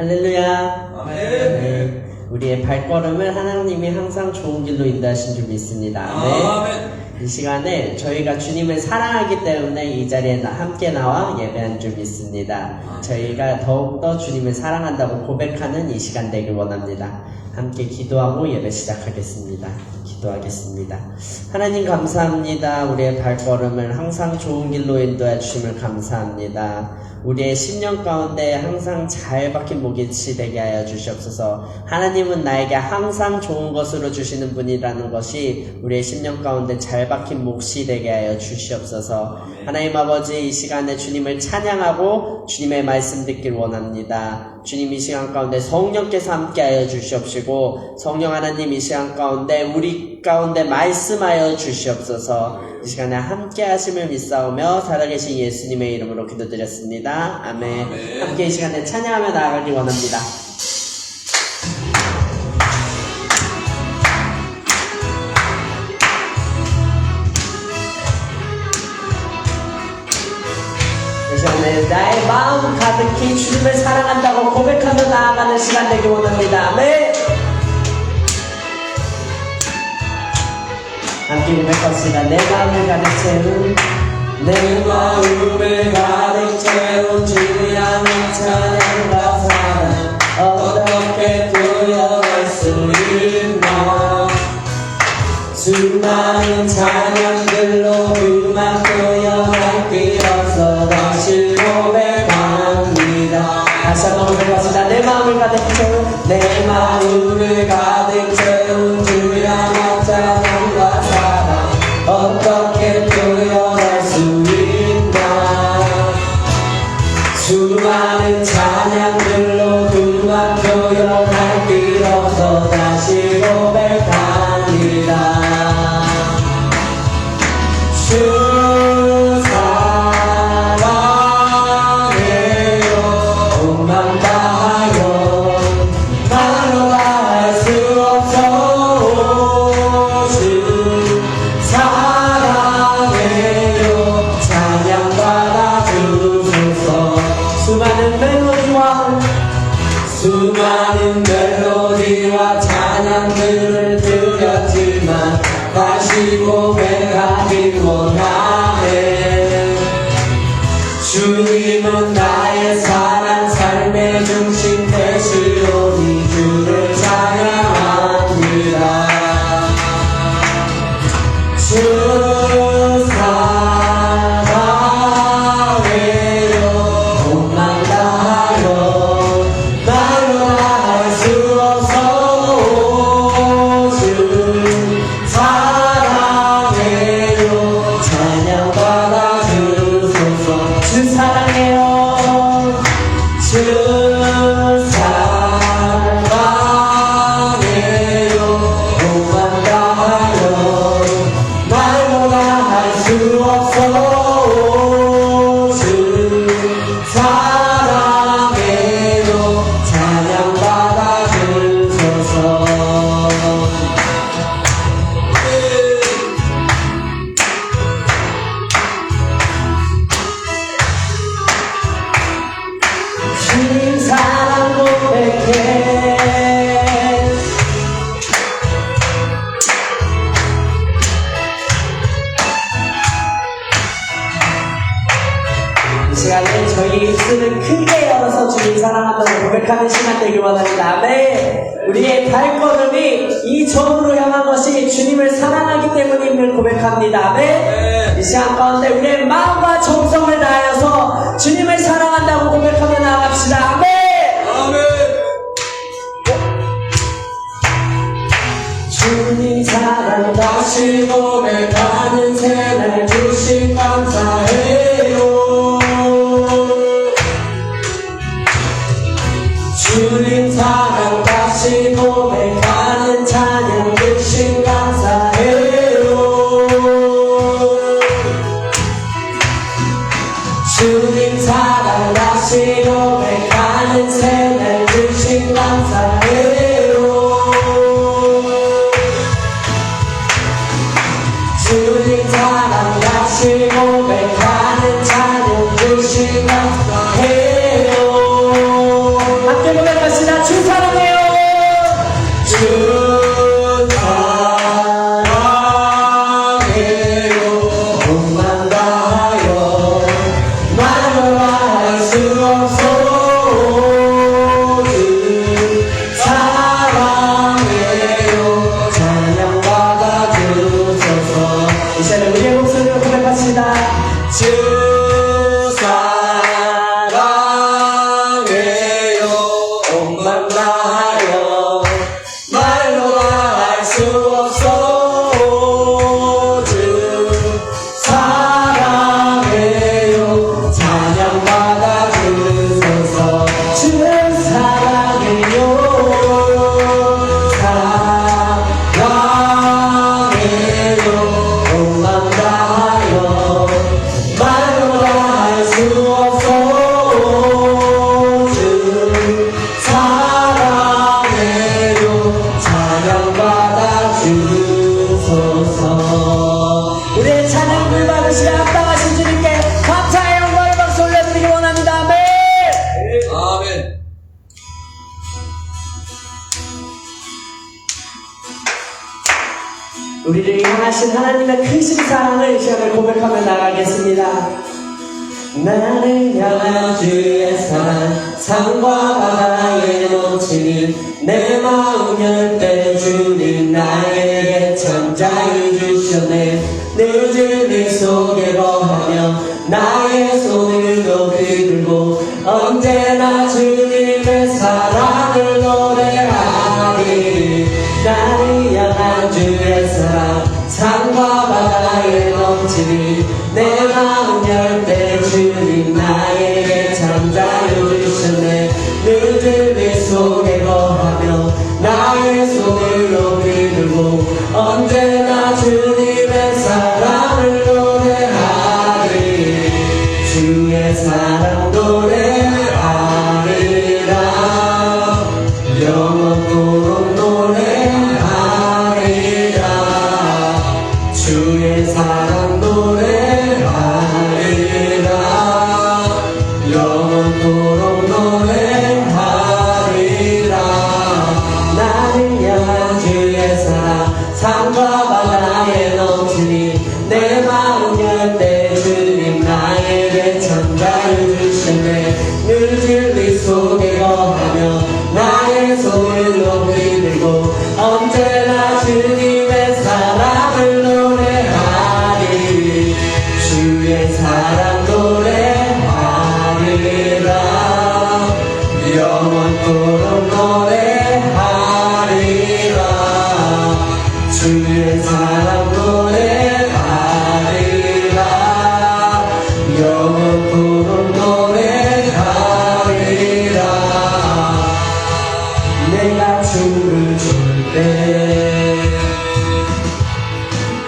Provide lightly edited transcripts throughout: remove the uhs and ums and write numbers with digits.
할렐루야. 아멘. 네. 우리의 발걸음을 하나님이 항상 좋은 길로 인도하신 줄 믿습니다. 아멘. 이 시간에 저희가 주님을 사랑하기 때문에 이 자리에 함께 나와 예배한 줄 믿습니다. 저희가 더욱더 주님을 사랑한다고 고백하는 이 시간 되길 원합니다. 함께 기도하고 예배 시작하겠습니다. 기도하겠습니다. 하나님 감사합니다. 우리의 발걸음을 항상 좋은 길로 인도해 주심을 감사합니다. 우리의 10년 가운데 항상 잘 박힌 목일치 되게 하여 주시옵소서. 하나님은 나에게 항상 좋은 것으로 주시는 분이라는 것이 우리의 10년 가운데 잘 박힌 몫이 되게 하여 주시옵소서. 하나님 아버지, 이 시간에 주님을 찬양하고 주님의 말씀 듣길 원합니다. 주님, 이 시간 가운데 성령께서 함께하여 주시옵시고 성령 하나님, 이 시간 가운데 우리 가운데 말씀하여 주시옵소서. 이 시간에 함께 하심을 믿사오며 살아계신 예수님의 이름으로 기도드렸습니다. 아멘. 아멘. 함께 이 시간에 찬양하며 나아가기 원합니다. 이 시간에 나의 마음 가득히 주님을 사랑한다고 고백하며 나아가는 시간 되기 원합니다. 아멘. 함께 고백합시다. 내 마음을 가득 채운 내 마음을 가득 채운 주의 하나님 찬양과 사랑 어떻게 표현할 수 있나. 수많은 찬양들로 그만 표현할 길 없어 다시 고백합니다. 다시 한번 고백합시다. 내 마음을 가득 채운 내 마음을 가득 채운 주의 하나님 찬양과 사랑 어떻게 표현할 수 있나. 수많은 찬양들로 그만 표현할 길 없어 다시 고백합니다. 주 사랑해요. 온맘 다하여 말로 할 수 없어. 주 사랑해요. 찬양받아 주소서. 수많은 멜로디와 찬양들을 드렸지만 다시 고백하길 원하네. 주님은 나의 사랑 삶의 중심 되시오니 주를 찬양합니다. 주 사랑해요. 온맘 다하여 말로 할 수 없어. 주 사랑해요. 찬양받아 주소서. 주 사랑해요. 주 사랑해요. 온맘 다하여 말로 다 할 수 없어. 주 사랑해요. 찬양받아 주소서. 주님 사랑 고백해. 이 시간에 저희 입술을 크게 열어서 주님 사랑한다고 고백하는 시간 되길 원합니다. 아멘. 우리의 발걸음이 이 점으로 향한 것이 주님을 사랑하기 때문임을 고백합니다. 아멘. 이 시간 가운데 우리의 마음과 정성을 다하여서 주님을 사랑한다고 고백하며 나아갑시다. 아멘. 주님 사랑 다시 고백하는 새날 주신 감사해요. 주님 사랑 다시 고백하는 찬양 주신 감사해요. 주님 사랑 다시 고백하는 새날 주신 감사해요. 주님 사랑 다시 고백하는 찬양 주신 감사해요. 함께 고백합시다. 주 사랑해요. 주 사랑해요. 몸만 다하여 말로 할 수 없소. 주 사랑해요. 찬양받아 주소서. 이제는 우리의 목소리로 고백합시다. 주 사랑해요. 옷만 다하여 말로 할 수 없어. 주 사랑해요. 찬양받아 주소서. 주는 사랑해요. 사랑해요. 옷만 다하여 말로 할 수 없어. 주 사랑해요. 찬양받아 주소서. 우리의 찬양을 받으시며 합당하신 주님께 감사의 영광을 박수 올려드리기 원합니다. 아멘. 아멘. 우리를 향하신 하나님의 크신 사랑을 이 시간에 고백하며 나가겠습니다. 나를 향한 주의 사랑 산과 바다에 넘치니 내 마음 열 때 주님 나에게 참 자유 주셨네. 늦은 일 속에 거하며 나의 손을 높이 들고 언제나 주님의 사랑을 노래하리. 나를 향한 주의 사랑 산과 바다에 넘치니 내 마음 열 때 주님 나에게 참 자유 주셨네. 늦은 일 속에 거하며 나의 손을 높이 들고 언제나 주님의 사랑을 노래하리. 주의 사랑 노래하리라. 영원토록 노래하리라. 주의 사랑 노래하리라. 영원토록 노래하리라. 나를 향한 주의 사랑 산과 바다에 넘치니 내 마음 열 때 주님 나에게 참 자유 주셨네. 늦은 일 속에 거하며 나의 손을 높이 들고 언제나 주님의 사랑을 노래하리. 주의 사랑 노래하리라. 영원토록 노래하리라. 주의 사랑 노래하리라. 영원토록 노래하리라. 내가 춤을 출 때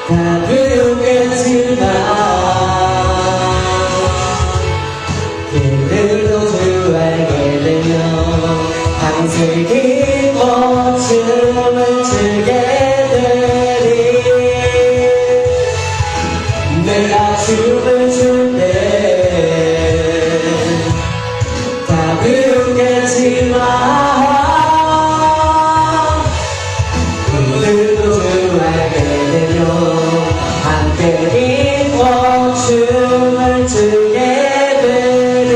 다 그렇겠지만 그들도 주 알게 되면 밤새 기뻐 춤을 추게 되리. 내가 춤을 출 때 다 그렇겠지만 그들도 주 알게 되면 함께 기뻐 춤을 추게 되리.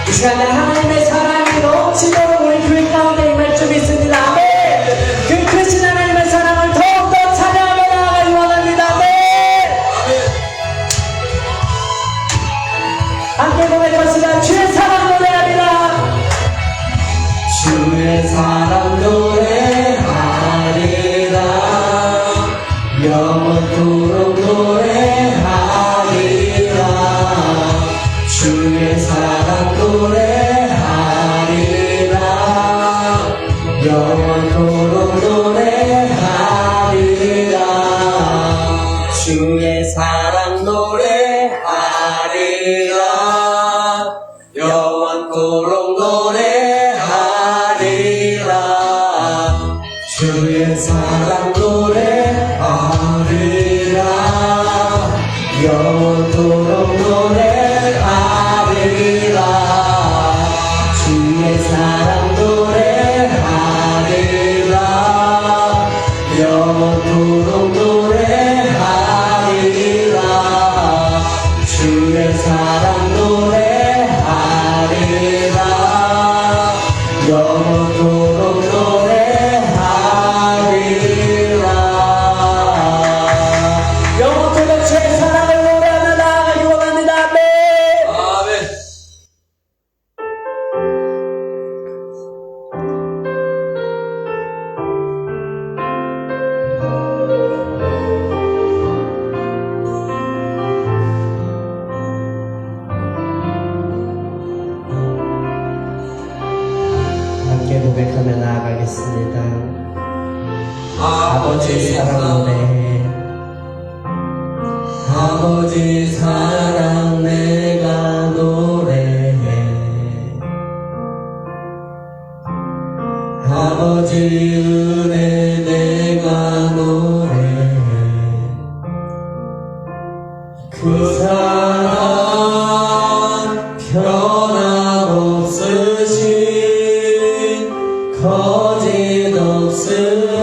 이 시간에 하나님의 사랑이 넘치도록 우리 교회 가운데 임할 줄 믿습니다. 아멘. 그 크신 하나님의 사랑을 더욱더 찬양하며 나아가기 원합니다. 아멘. 함께 고백합시다. 주의 사랑 노래하리라. 주의 사랑 노래하리라. 영원토록 노래하리라. 주의 사랑 노래하리라. 영원토록 노래하리라. 주의 사랑 노래하리라. 영원토록 노래하리라. 주의 사랑 노래하리라. 영원토록 사랑 노래하리라 영원토록 노래하리라 영원토록 제 사랑을 노래하며 나아가기 원합니다. 아멘. 아멘. 함께 고백하며 나아가겠습니다. 아버지 사랑 노래 아버지 사랑 내가 노래해 아버지 은혜 내가 노래해 그 사랑 변함없으신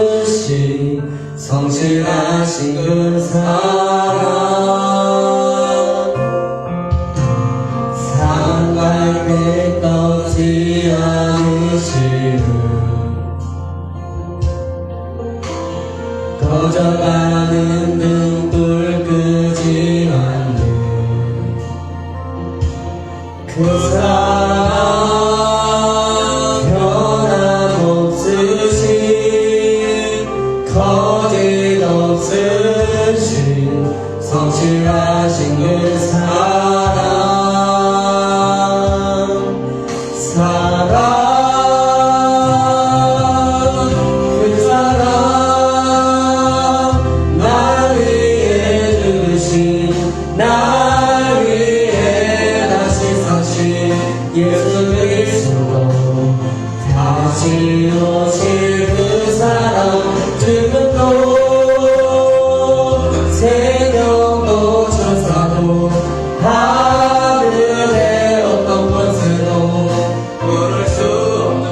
거짓없으신 성실하신 그 사랑 상갈 때 꺾지 않으시는 꺼져가는 등불 끄지 않는 그 사랑 변함없으신 거짓없으신 성실하신 그 사랑 그 사랑 날 위해 죽으신 날 위해 다시 사신 예수 그리스도 다시 오실 그 사랑 죽음도 생명도 천사도 하늘의 어떤 권세도 부를 수 없는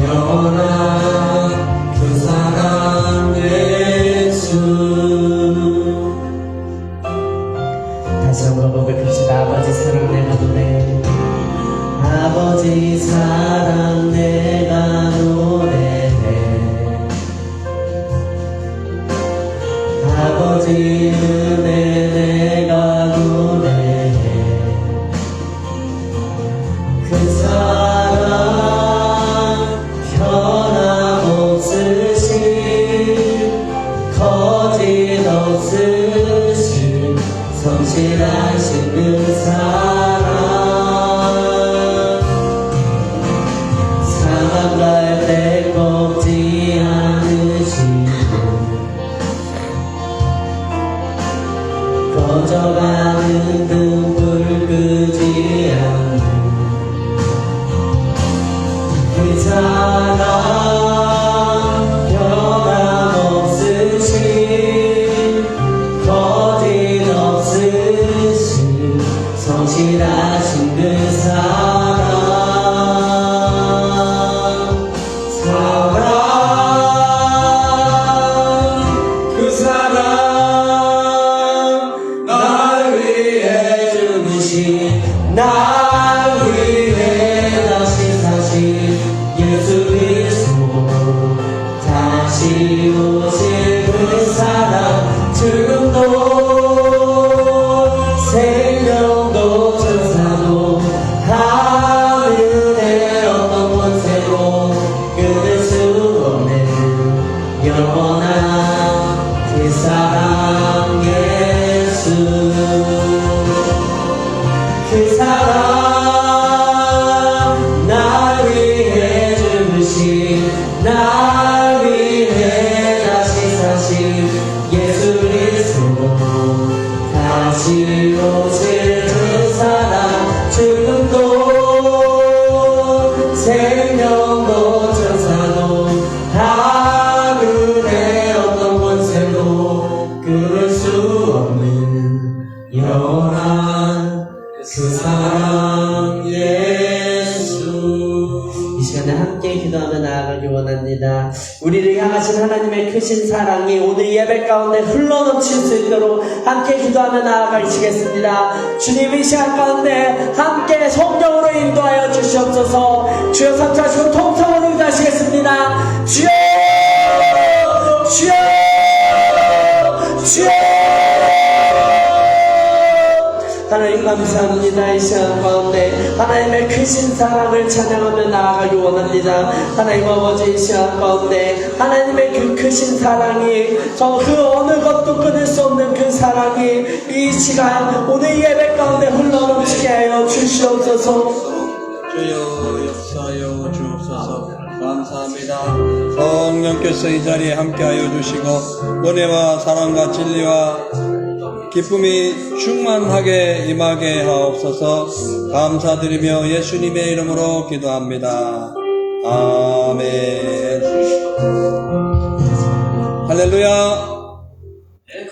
영원한 그 사랑 예수. 다시 한번 고백합시다. 아버지 사랑 내가 노래 아버지 사랑 내가 노래해 아버지 은혜 내가 노래해 그 사랑 변함없으신 거짓없으신 성실하신 그 사랑 사랑갈 때 꺾지 않으시고 꺼져가는 등불 끄지 않는 그 사랑 변함없으신 거짓없으신 성실하신 그 사랑 그 사랑 날 위해 죽으신 날 위해 다시 사신 예수 그리스도 다시 오실 그 사랑 죽음도 생명도 천사도 하늘의 어떤 권세도 끊을 수 없는 영원한 그 사랑 예수 그 사랑 날 위해 죽으신 날 위해 다시 사신 예수 그리스도 다시 오실 그 사랑 나아가기 원합니다. 우리를 향하신 하나님의 크신 사랑이 오늘 예배 가운데 흘러넘칠 수 있도록 함께 기도하며 나아가시겠습니다. 주님 이 시간 가운데 함께 성령으로 인도하여 주시옵소서. 주여 삼차시고 통성으로 인도하시겠습니다. 주여 주여 주여. 하나님 감사합니다. 이 시간 가운데 하나님의 크신 사랑을 찬양하며 나아가기 원합니다. 하나님 아버지 이 시간 가운데 하나님의 그 크신 사랑이 그 어느 것도 끊을 수 없는 그 사랑이 이 시간 오늘 예배 가운데 흘러넘치게 하여 주시옵소서. 주여 역사하여 주옵소서. 감사합니다. 성령께서 이 자리에 함께하여 주시고 은혜와 사랑과 진리와 기쁨이 충만하게 임하게 하옵소서. 감사드리며 예수님의 이름으로 기도합니다. 아멘. 할렐루야.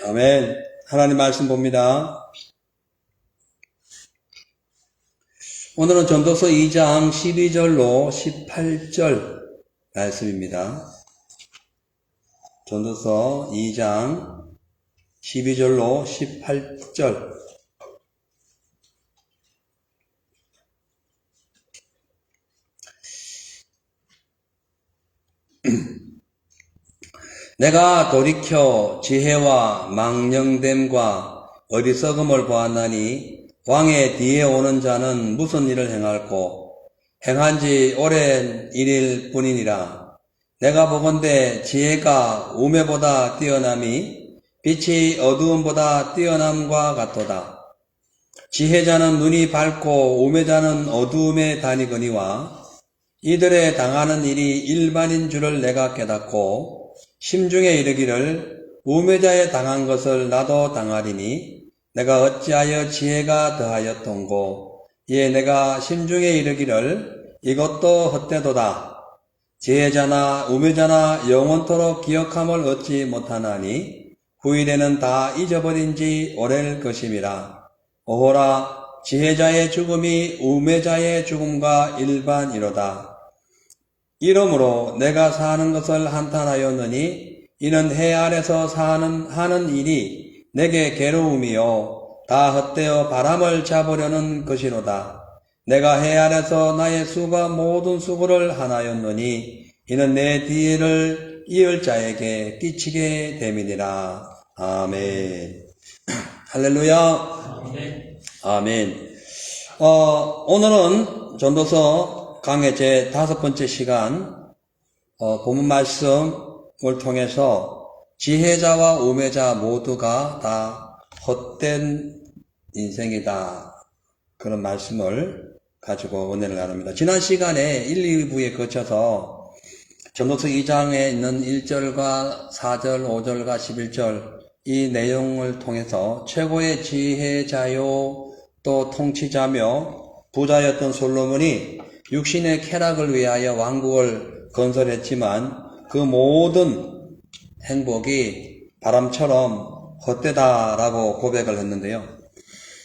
아멘. 하나님 말씀 봅니다. 오늘은 전도서 2장 12절로 18절 말씀입니다. 전도서 2장 12절로 18절. 내가 돌이켜 지혜와 망령됨과 어리석음을 보았나니 왕의 뒤에 오는 자는 무슨 일을 행할꼬 행한 지 오랜 일일 뿐이니라. 내가 보건대 지혜가 우매보다 뛰어남이 빛이 어두움보다 뛰어남과 같도다. 지혜자는 눈이 밝고 우매자는 어두움에 다니거니와 이들의 당하는 일이 일반인 줄을 내가 깨닫고 심중에 이르기를 우매자의 당한 것을 나도 당하리니 내가 어찌하여 지혜가 더하였던고. 이에 내가 심중에 이르기를 이것도 헛되도다. 지혜자나 우매자나 영원토록 기억함을 얻지 못하나니 후일에는 다 잊어버린 지 오래일 것임이라. 오호라 지혜자의 죽음이 우매자의 죽음과 일반이로다. 이러므로 내가 사는 것을 한탄하였느니 이는 해 아래서 하는 일이 내게 괴로움이요 다 헛되어 바람을 잡으려는 것이로다. 내가 해 아래서 나의 수가 모든 수고를 하나였느니 이는 내 뒤를 이을 자에게 끼치게 됨이니라. 아멘. 할렐루야. 아멘. 오늘은 전도서 강의 제 5번째 시간, 본문 말씀을 통해서 지혜자와 우매자 모두가 다 헛된 인생이다. 그런 말씀을 가지고 은혜를 나눕니다. 지난 시간에 1, 2부에 거쳐서 전도서 2장에 있는 1절과 4절, 5절과 11절 이 내용을 통해서 최고의 지혜자요 또 통치자며 부자였던 솔로몬이 육신의 쾌락을 위하여 왕국을 건설했지만 그 모든 행복이 바람처럼 헛되다라고 고백을 했는데요.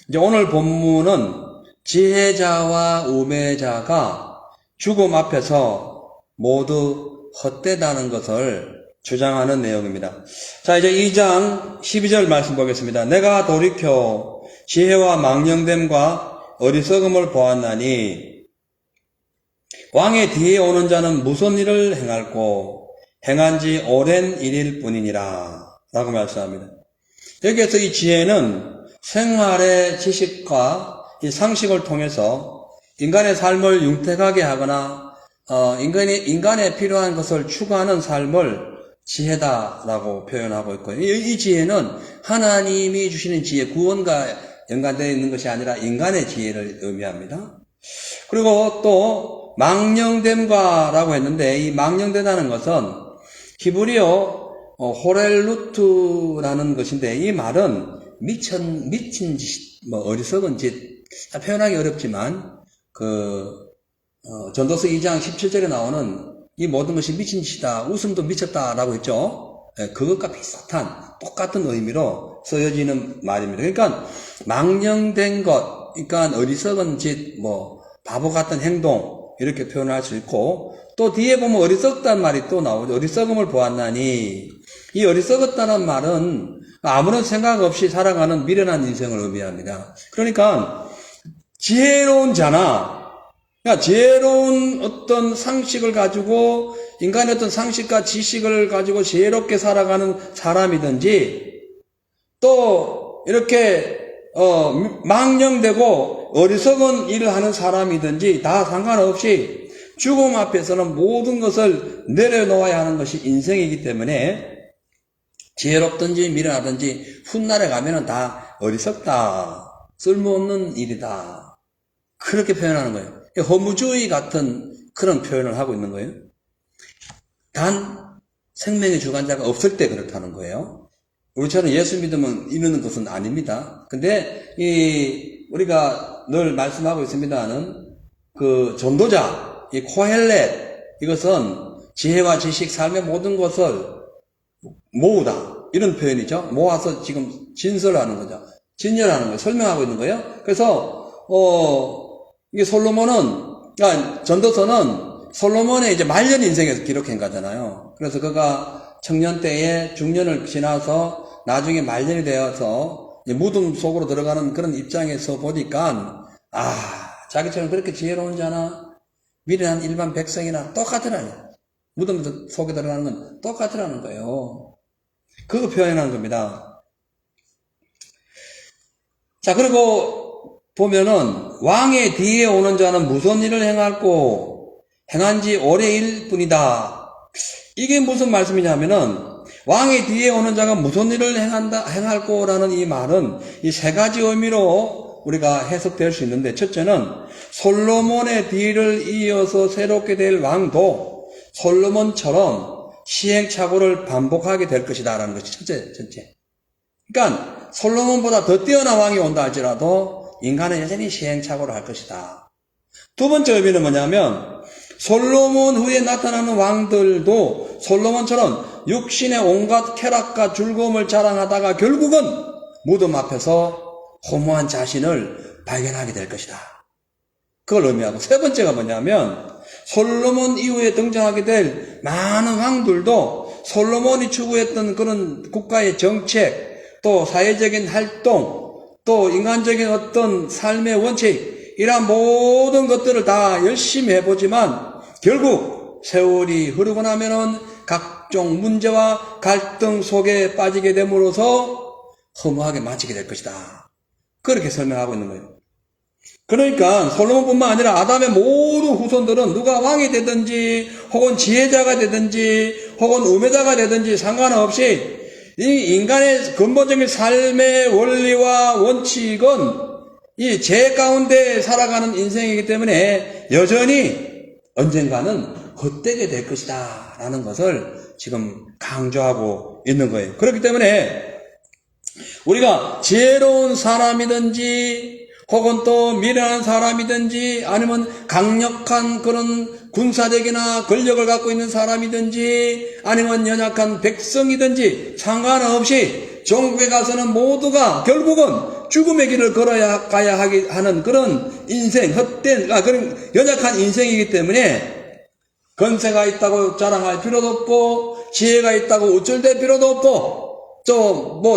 이제 오늘 본문은 지혜자와 우매자가 죽음 앞에서 모두 헛되다는 것을 주장하는 내용입니다. 자, 이제 2장 12절 말씀 보겠습니다. 내가 돌이켜 지혜와 망령됨과 어리석음을 보았나니 왕의 뒤에 오는 자는 무슨 일을 행할꼬 행한 지 오랜 일일 뿐이니라 라고 말씀합니다. 여기에서 이 지혜는 생활의 지식과 이 상식을 통해서 인간의 삶을 윤택하게 하거나 인간에 필요한 것을 추구하는 삶을 지혜다라고 표현하고 있고요. 이 지혜는 하나님이 주시는 지혜, 구원과 연관되어 있는 것이 아니라 인간의 지혜를 의미합니다. 그리고 또 망령됨과라고 했는데 이 망령되다는 것은 히브리어 호렐루트라는 것인데 이 말은 미친 짓, 어리석은 짓, 표현하기 어렵지만 전도서 2장 17절에 나오는 이 모든 것이 미친 짓이다, 웃음도 미쳤다라고 했죠. 그것과 비슷한 똑같은 의미로 쓰여지는 말입니다. 그러니까 망령된 것, 그러니까 어리석은 짓, 바보 같은 행동, 이렇게 표현할 수 있고, 또 뒤에 보면 어리석다는 말이 또 나오죠. 어리석음을 보았나니, 이 어리석었다는 말은 아무런 생각 없이 살아가는 미련한 인생을 의미합니다. 그러니까 지혜로운 자나, 그러니까 지혜로운 어떤 상식을 가지고 인간의 어떤 상식과 지식을 가지고 지혜롭게 살아가는 사람이든지, 또 이렇게 망령되고 어리석은 일을 하는 사람이든지 다 상관없이 죽음 앞에서는 모든 것을 내려놓아야 하는 것이 인생이기 때문에 지혜롭든지 미련하든지 훗날에 가면은 다 어리석다, 쓸모없는 일이다, 그렇게 표현하는 거예요. 허무주의 같은 그런 표현을 하고 있는 거예요. 단 생명의 주관자가 없을 때 그렇다는 거예요. 우리처럼 예수 믿으면 이러는 것은 아닙니다. 근데 우리가 늘 말씀하고 있습니다는 그 전도자, 이 코헬렛, 이것은 지혜와 지식, 삶의 모든 것을 모으다, 이런 표현이죠. 모아서 지금 진설하는 거죠. 진열하는 거예요. 설명하고 있는 거예요. 그래서 이게 전도서는 솔로몬의 이제 말년 인생에서 기록한 거잖아요. 그래서 그가 청년 때에 중년을 지나서 나중에 말년이 되어서 무덤 속으로 들어가는 그런 입장에서 보니까, 자기처럼 그렇게 지혜로운 자나 미련한 일반 백성이나 똑같으라니, 무덤 속에 들어가는 건 똑같으라는 거예요. 그거 표현하는 겁니다. 자, 그리고 보면은 왕의 뒤에 오는 자는 무슨 일을 행할꼬, 행한 지 오래일 뿐이다. 이게 무슨 말씀이냐면은, 왕의 뒤에 오는 자가 무슨 일을 행할꼬라는 이 말은 이 세 가지 의미로 우리가 해석될 수 있는데, 첫째는 솔로몬의 뒤를 이어서 새롭게 될 왕도 솔로몬처럼 시행착오를 반복하게 될 것이다 라는 것이 첫째. 그러니까 솔로몬보다 더 뛰어난 왕이 온다 할지라도 인간은 여전히 시행착오를 할 것이다. 두 번째 의미는 뭐냐면, 솔로몬 후에 나타나는 왕들도 솔로몬처럼 육신의 온갖 쾌락과 즐거움을 자랑하다가 결국은 무덤 앞에서 허무한 자신을 발견하게 될 것이다. 그걸 의미하고, 세 번째가 뭐냐면, 솔로몬 이후에 등장하게 될 많은 왕들도 솔로몬이 추구했던 그런 국가의 정책, 또 사회적인 활동, 또 인간적인 어떤 삶의 원칙, 이러한 모든 것들을 다 열심히 해보지만 결국 세월이 흐르고 나면은 각종 문제와 갈등 속에 빠지게 됨으로써 허무하게 마치게 될 것이다. 그렇게 설명하고 있는 거예요. 그러니까 솔로몬뿐만 아니라 아담의 모든 후손들은 누가 왕이 되든지 혹은 지혜자가 되든지 혹은 우매자가 되든지 상관없이 이 인간의 근본적인 삶의 원리와 원칙은 이 죄 가운데 살아가는 인생이기 때문에 여전히 언젠가는 헛되게 될 것이다 라는 것을 지금 강조하고 있는 거예요. 그렇기 때문에 우리가 지혜로운 사람이든지 혹은 또 미련한 사람이든지 아니면 강력한 그런 군사력이나 권력을 갖고 있는 사람이든지 아니면 연약한 백성이든지 상관없이 종국에 가서는 모두가 결국은 죽음의 길을 가야 하는 그런 인생, 헛된, 그런 연약한 인생이기 때문에 권세가 있다고 자랑할 필요도 없고 지혜가 있다고 우쭐댈 필요도 없고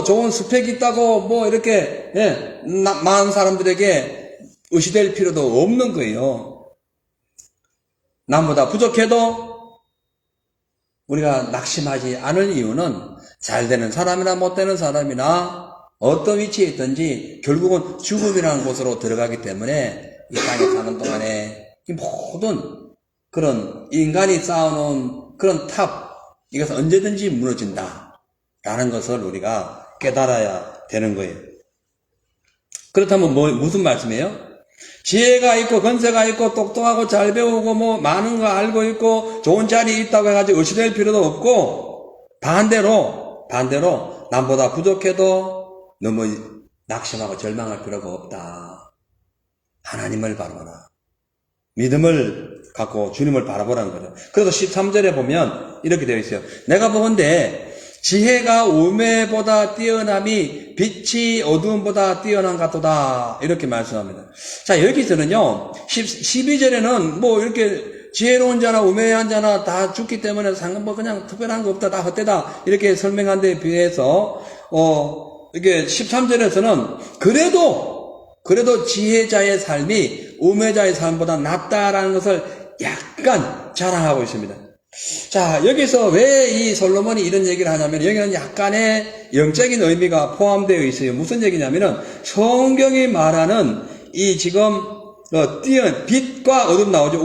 좋은 스펙이 있다고 이렇게 많은 사람들에게 의시될 필요도 없는 거예요. 남보다 부족해도 우리가 낙심하지 않을 이유는 잘 되는 사람이나 못 되는 사람이나 어떤 위치에 있든지 결국은 죽음이라는 곳으로 들어가기 때문에 이 땅에 사는 동안에 이 모든 그런 인간이 쌓아놓은 그런 탑, 이것은 언제든지 무너진다 라는 것을 우리가 깨달아야 되는 거예요. 그렇다면 무슨 말씀이에요? 지혜가 있고 권세가 있고 똑똑하고 잘 배우고 많은 거 알고 있고 좋은 자리에 있다고 해가지고 의시될 필요도 없고 반대로 남보다 부족해도 너무 낙심하고 절망할 필요가 없다. 하나님을 바라보라. 믿음을 갖고 주님을 바라보라는 거죠. 그래서 13절에 보면 이렇게 되어 있어요. 내가 보건대 지혜가 우매보다 뛰어남이 빛이 어두움보다 뛰어난 같도다. 이렇게 말씀합니다. 자, 여기서는요, 12절에는 뭐 이렇게 지혜로운 자나 우매한 자나 다 죽기 때문에 뭐 그냥 특별한 거 없다, 다 헛되다. 이렇게 설명한 데 비해서, 이게 13절에서는 그래도 지혜자의 삶이 우매자의 삶보다 낫다라는 것을 약간 자랑하고 있습니다. 자, 여기서 왜 이 솔로몬이 이런 얘기를 하냐면, 여기는 약간의 영적인 의미가 포함되어 있어요. 무슨 얘기냐면은, 성경이 말하는 이 지금, 빛과 어둠 나오죠.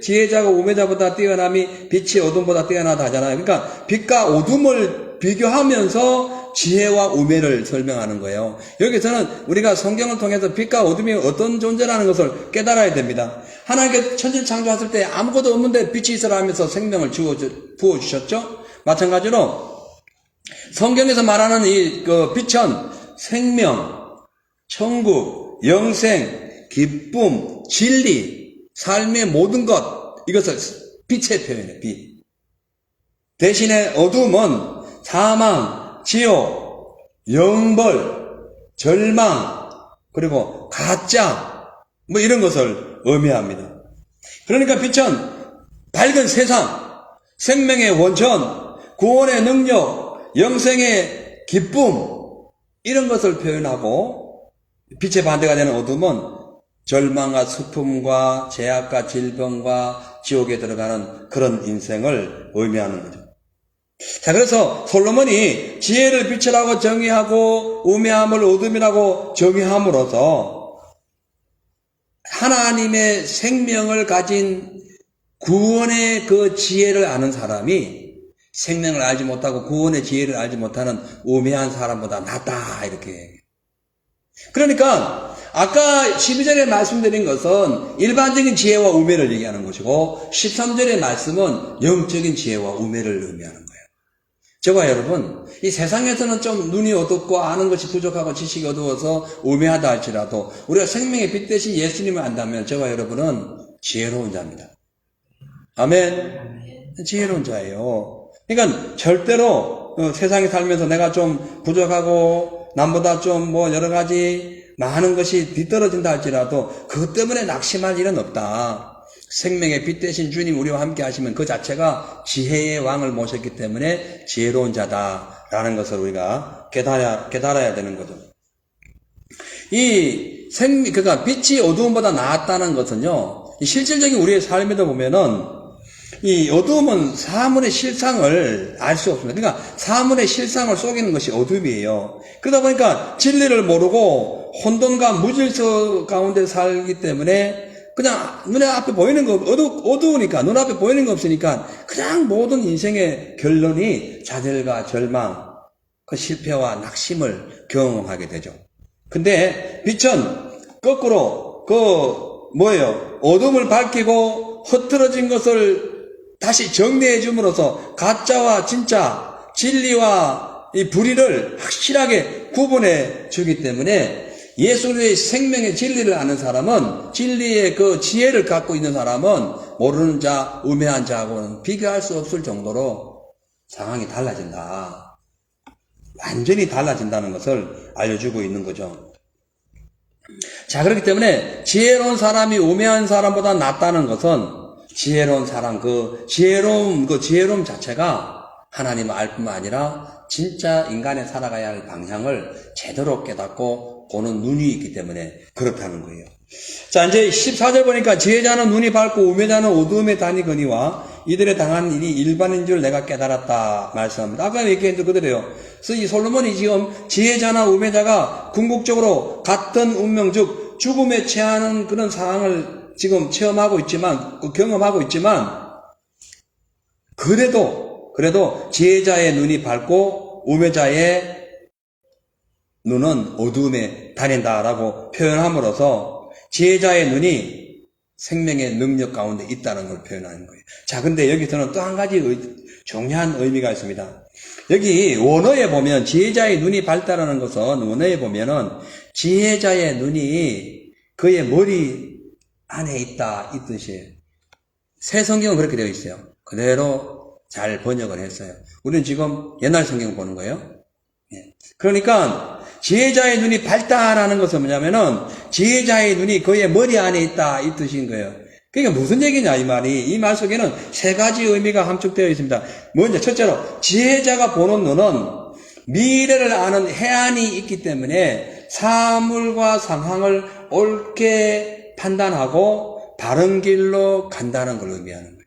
지혜자가 우매자보다 뛰어남이 빛이 어둠보다 뛰어나다 하잖아요. 그러니까, 빛과 어둠을 비교하면서 지혜와 우매를 설명하는 거예요. 여기서는 우리가 성경을 통해서 빛과 어둠이 어떤 존재라는 것을 깨달아야 됩니다. 하나님께 천지를 창조하실 때 아무것도 없는데 빛이 있으라 하면서 생명을 부어주셨죠? 마찬가지로 성경에서 말하는 이 빛은 생명, 천국, 영생, 기쁨, 진리, 삶의 모든 것, 이것을 빛에 표현해, 빛. 대신에 어둠은 사망, 지옥, 영벌, 절망, 그리고 가짜, 뭐 이런 것을 의미합니다. 그러니까 빛은 밝은 세상, 생명의 원천, 구원의 능력, 영생의 기쁨, 이런 것을 표현하고, 빛의 반대가 되는 어둠은 절망과 슬픔과 죄악과 질병과 지옥에 들어가는 그런 인생을 의미하는 거죠. 자, 그래서 솔로몬이 지혜를 빛이라고 정의하고 우매함을 어둠이라고 정의함으로써 하나님의 생명을 가진 구원의 그 지혜를 아는 사람이 생명을 알지 못하고 구원의 지혜를 알지 못하는 우매한 사람보다 낫다, 이렇게 얘기해요. 그러니까 아까 12절에 말씀드린 것은 일반적인 지혜와 우매를 얘기하는 것이고 13절의 말씀은 영적인 지혜와 우매를 의미하는 거예요. 저와 여러분, 이 세상에서는 좀 눈이 어둡고 아는 것이 부족하고 지식이 어두워서 우매하다 할지라도 우리가 생명의 빛 대신 예수님을 안다면 저와 여러분은 지혜로운 자입니다. 아멘. 지혜로운 자예요. 그러니까 절대로 세상에 살면서 내가 좀 부족하고 남보다 좀 뭐 여러 가지 많은 것이 뒤떨어진다 할지라도 그것 때문에 낙심할 일은 없다. 생명의 빛 대신 주님 우리와 함께 하시면 그 자체가 지혜의 왕을 모셨기 때문에 지혜로운 자다라는 것을 우리가 깨달아야 되는 거죠. 그러니까 빛이 어두움보다 나았다는 것은요, 실질적인 우리의 삶에도 보면은 이 어두움은 사물의 실상을 알 수 없습니다. 그러니까 사물의 실상을 속이는 것이 어둠이에요. 그러다 보니까 진리를 모르고 혼돈과 무질서 가운데 살기 때문에 그냥 눈에 앞에 보이는 거 어두우니까 눈앞에 보이는 거 없으니까 그냥 모든 인생의 결론이 좌절과 절망, 그 실패와 낙심을 경험하게 되죠. 근데 빛은 거꾸로 어둠을 밝히고 흐트러진 것을 다시 정리해 줌으로써 가짜와 진짜, 진리와 이 불의를 확실하게 구분해 주기 때문에 예수의 생명의 진리를 아는 사람은, 진리의 그 지혜를 갖고 있는 사람은 모르는 자, 우매한 자하고는 비교할 수 없을 정도로 상황이 달라진다. 완전히 달라진다는 것을 알려주고 있는 거죠. 자, 그렇기 때문에 지혜로운 사람이 우매한 사람보다 낫다는 것은 지혜로운 사람, 지혜로움 자체가 하나님을 알 뿐만 아니라 진짜 인간의 살아가야 할 방향을 제대로 깨닫고 보는 눈이 있기 때문에 그렇다는 거예요. 자, 이제 14절 보니까 지혜자는 눈이 밝고 우매자는 어두움에 다니거니와 이들의 당한 일이 일반인 줄 내가 깨달았다 말씀합니다. 아까 얘기한 줄 그대로요. 그래서 이 솔로몬이 지금 지혜자나 우매자가 궁극적으로 같은 운명, 즉 죽음에 처하는 그런 상황을 지금 경험하고 있지만 그래도 지혜자의 눈이 밝고 우매자의 눈은 어두움에 다닌다라고 표현함으로써 지혜자의 눈이 생명의 능력 가운데 있다는 걸 표현하는 거예요. 자, 근데 여기서는 또 한 가지 중요한 의미가 있습니다. 여기 원어에 보면 지혜자의 눈이 밝다라는 것은 원어에 보면은 지혜자의 눈이 그의 머리 안에 있다 이 뜻이에요. 새 성경은 그렇게 되어 있어요. 그대로 잘 번역을 했어요. 우리는 지금 옛날 성경 보는 거예요. 예. 그러니까 지혜자의 눈이 밝다라는 것은 뭐냐면은 지혜자의 눈이 그의 머리 안에 있다 이 뜻인 거예요. 그러니까 무슨 얘기냐 이 말이. 이 말 속에는 세 가지 의미가 함축되어 있습니다. 먼저 첫째로 지혜자가 보는 눈은 미래를 아는 해안이 있기 때문에 사물과 상황을 옳게 판단하고 바른 길로 간다는 걸 의미하는 거예요.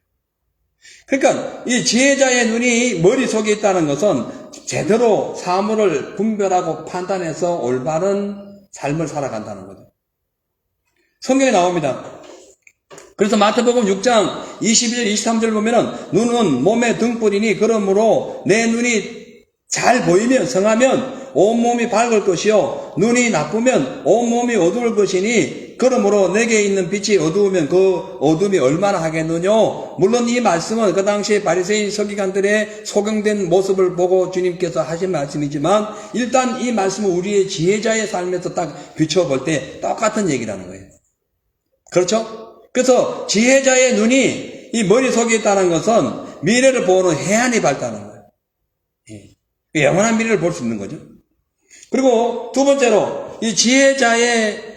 그러니까 이 지혜자의 눈이 머릿속에 있다는 것은 제대로 사물을 분별하고 판단해서 올바른 삶을 살아간다는 거죠. 성경에 나옵니다. 그래서 마태복음 6장 22절 23절 보면은 눈은 몸의 등불이니 그러므로 내 눈이 잘 보이면 성하면 온몸이 밝을 것이요 눈이 나쁘면 온몸이 어두울 것이니 그러므로 내게 있는 빛이 어두우면 그 어둠이 얼마나 하겠느냐. 물론 이 말씀은 그 당시에 바리새인 서기관들의 소경된 모습을 보고 주님께서 하신 말씀이지만 일단 이 말씀은 우리의 지혜자의 삶에서 딱 비춰볼 때 똑같은 얘기라는 거예요. 그렇죠? 그래서 지혜자의 눈이 이 머릿속에 있다는 것은 미래를 보는 해안이 밝다는 거예요. 예. 영원한 미래를 볼 수 있는 거죠. 그리고 두 번째로 이 지혜자는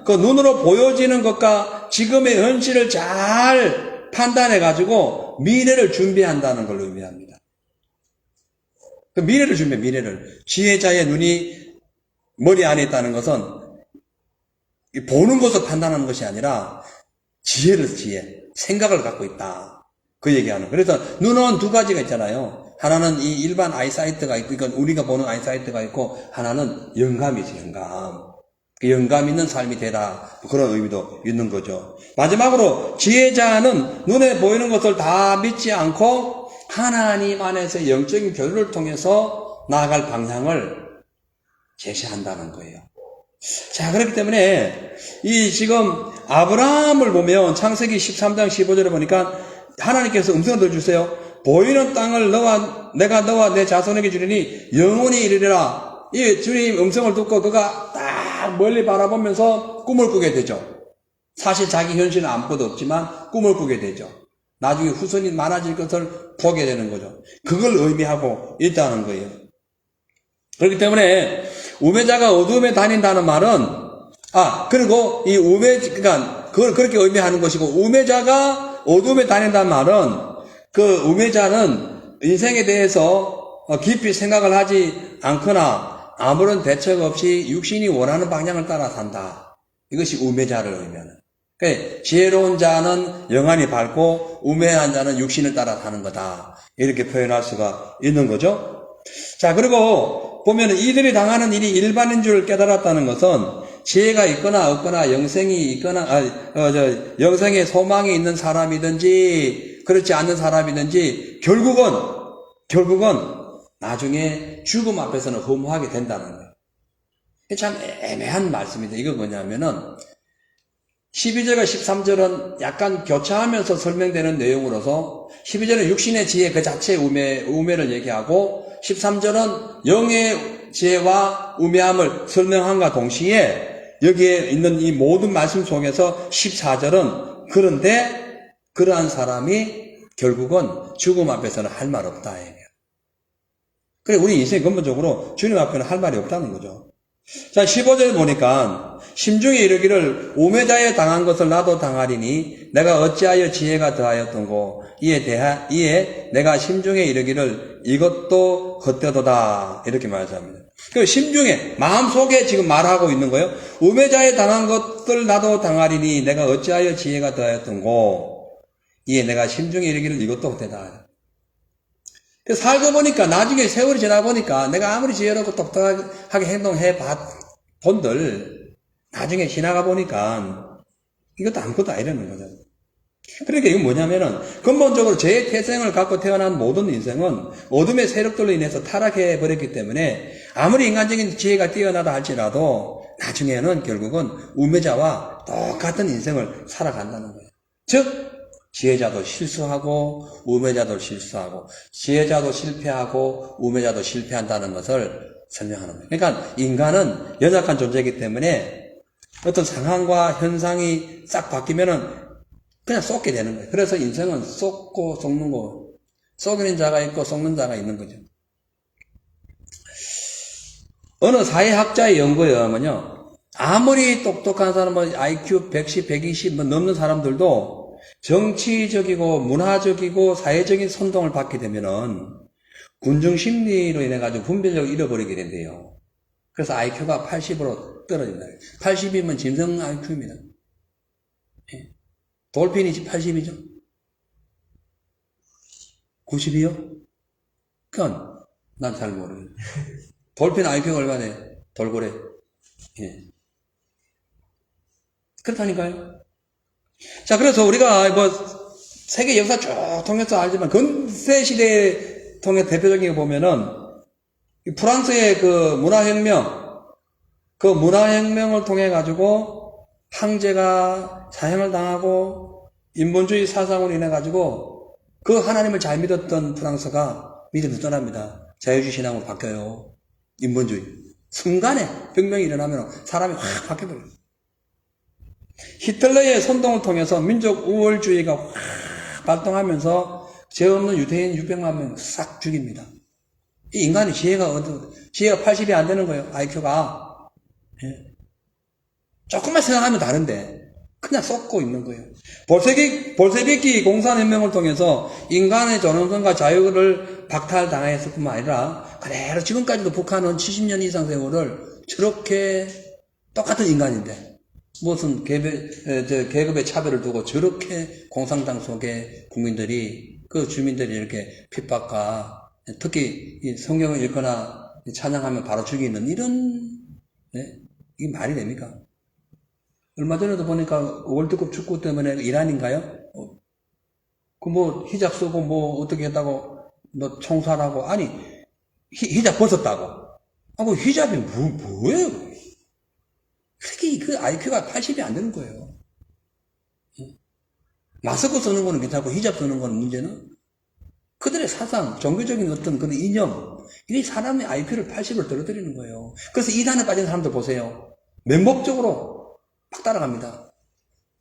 그 눈으로 보여지는 것과 지금의 현실을 잘 판단해 가지고 미래를 준비한다는 걸 의미합니다. 그 미래를 준비해, 미래를. 지혜자의 눈이 머리 안에 있다는 것은 보는 것을 판단하는 것이 아니라 지혜, 생각을 갖고 있다. 그 얘기하는. 그래서 눈은 두 가지가 있잖아요. 하나는 이 일반 아이사이트가 있고, 이건 우리가 보는 아이사이트가 있고, 하나는 영감이지, 영감. 그 영감 있는 삶이 되라. 그런 의미도 있는 거죠. 마지막으로 지혜자는 눈에 보이는 것을 다 믿지 않고 하나님 안에서 영적인 교류를 통해서 나아갈 방향을 제시한다는 거예요. 자, 그렇기 때문에 이 지금 아브라함을 보면 창세기 13장 15절에 보니까 하나님께서 음성을 들어주세요. 보이는 땅을 내가 너와 내 자손에게 주리니 영원히 이르리라. 이 주님 음성을 듣고 그가 딱 멀리 바라보면서 꿈을 꾸게 되죠. 사실 자기 현실은 아무것도 없지만 꿈을 꾸게 되죠. 나중에 후손이 많아질 것을 보게 되는 거죠. 그걸 의미하고 있다는 거예요. 그렇기 때문에 우매자가 어둠에 다닌다는 말은 그리고 이 그러니까 그걸 그렇게 의미하는 것이고 우매자가 어둠에 다닌다는 말은 그 우매자는 인생에 대해서 깊이 생각을 하지 않거나 아무런 대책 없이 육신이 원하는 방향을 따라 산다. 이것이 우매자를 의미하는. 그러니까 지혜로운 자는 영안이 밝고 우매한 자는 육신을 따라 사는 거다. 이렇게 표현할 수가 있는 거죠. 자, 그리고 보면 이들이 당하는 일이 일반인 줄 깨달았다는 것은 지혜가 있거나 없거나 영생이 있거나 영생의 소망이 있는 사람이든지 그렇지 않는 사람이든지 결국은 나중에 죽음 앞에서는 허무하게 된다는 거예요. 참 애매한 말씀인데 이거 뭐냐면은 12절과 13절은 약간 교차하면서 설명되는 내용으로서 12절은 육신의 지혜 그 자체의 우매를 얘기하고 13절은 영의 지혜와 우매함을 설명함과 동시에 여기에 있는 이 모든 말씀 속에서 14절은 그런데 그러한 사람이 결국은 죽음 앞에서는 할 말 없다. 그래, 우리 인생이 근본적으로 주님 앞에는 할 말이 없다는 거죠. 자, 15절 보니까 심중에 이르기를 우매자에 당한 것을 나도 당하리니 내가 어찌하여 지혜가 더하였던고 이에 내가 심중에 이르기를 이것도 헛되도다 이렇게 말합니다. 그 심중에 마음속에 지금 말하고 있는 거예요. 우매자에 당한 것을 나도 당하리니 내가 어찌하여 지혜가 더하였던고 이에 내가 심중에 이르기를 이것도 헛되다. 살고 보니까 나중에 세월이 지나 보니까 내가 아무리 지혜롭고 똑똑하게 행동해 본들 나중에 지나가 보니까 이것도 아무것도 아니라는 거죠. 그러니까 이건 뭐냐면은 근본적으로 제 태생을 갖고 태어난 모든 인생은 어둠의 세력들로 인해서 타락해 버렸기 때문에 아무리 인간적인 지혜가 뛰어나다 할지라도 나중에는 결국은 우매자와 똑같은 인생을 살아간다는 거예요. 즉 지혜자도 실수하고 우매자도 실수하고 지혜자도 실패하고 우매자도 실패한다는 것을 설명하는 거예요. 그러니까 인간은 연약한 존재이기 때문에 어떤 상황과 현상이 싹 바뀌면은 그냥 쏟게 되는 거예요. 그래서 인생은 쏟고 쏟는 거, 쏟는 자가 있고 쏟는 자가 있는 거죠. 어느 사회학자의 연구에 의하면요, 아무리 똑똑한 사람은 IQ 110, 120 넘는 사람들도 정치적이고 문화적이고 사회적인 선동을 받게 되면은 군중 심리로 인해 가지고 분별력을 잃어버리게 된대요. 그래서 IQ가 80으로 떨어진다. 80이면 짐승 IQ입니다. 돌핀이 80이죠? 90이요? 그건 난 잘 모르겠어요. 돌핀 IQ가 얼마 돼? 돌고래. 예. 그렇다니까요. 자, 그래서 우리가 뭐 세계 역사 쭉 통해서 알지만 근세 시대에 통해 대표적인 거 보면은 프랑스의 그 문화혁명을 통해 가지고 황제가 사형을 당하고 인본주의 사상으로 인해 가지고 그 하나님을 잘 믿었던 프랑스가 믿음이 떠납니다. 자유주의 신앙으로 바뀌어요. 인본주의. 순간에 혁명이 일어나면 사람이 확 바뀌어버려요. 히틀러의 선동을 통해서 민족 우월주의가 확 발동하면서 죄 없는 유대인 600만 명 싹 죽입니다. 이 인간의 지혜가 80이 안 되는 거예요. IQ가. 예. 조금만 생각하면 다른데 그냥 쏟고 있는 거예요. 볼세비키 공산혁명을 통해서 인간의 존엄성과 자유를 박탈당했을 뿐만 아니라 그대로 지금까지도 북한은 70년 이상 세월을 저렇게 똑같은 인간인데 무슨 계급의 차별을 두고 저렇게 공산당 속에 국민들이 그 주민들이 이렇게 핍박과 특히 성경을 읽거나 찬양하면 바로 죽이는 이런 이게 말이 됩니까? 얼마 전에도 보니까 월드컵 축구 때문에 이란인가요? 그 뭐 히잡 쓰고 뭐 어떻게 했다고 뭐 총살하고 아니 히잡 벗었다고. 그 히잡이 뭐예요? 그렇게 그 IQ가 80이 안 되는 거예요. 마스크 쓰는 거는 괜찮고 히잡 쓰는 거는 문제는 그들의 사상, 종교적인 어떤 그런 이념, 이 사람의 IQ를 80을 떨어뜨리는 거예요. 그래서 이단에 빠진 사람들 보세요. 맹목적으로 막 따라갑니다.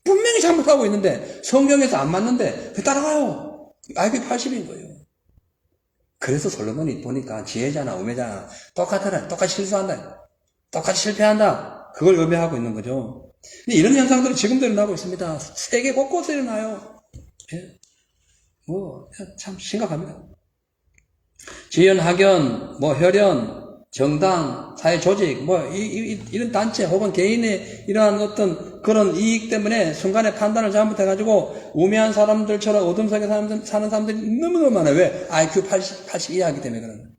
분명히 잘못하고 있는데 성경에서 안 맞는데 왜 따라가요? IQ 80인 거예요. 그래서 솔로몬이 보니까 지혜자나 우매자나 똑같이 실수한다. 똑같이 실패한다. 그걸 의미하고 있는 거죠. 근데 이런 현상들이 지금도 일어나고 있습니다. 세계 곳곳에 일어나요. 예. 참 심각합니다. 지연, 학연, 혈연, 정당, 사회 조직, 이런 단체 혹은 개인의 이러한 어떤 그런 이익 때문에 순간에 판단을 잘못해가지고 우매한 사람들처럼 어둠 속에 사는 사람들이 너무너무 많아요. 왜? IQ 80 이하이기 때문에 그런 거예요.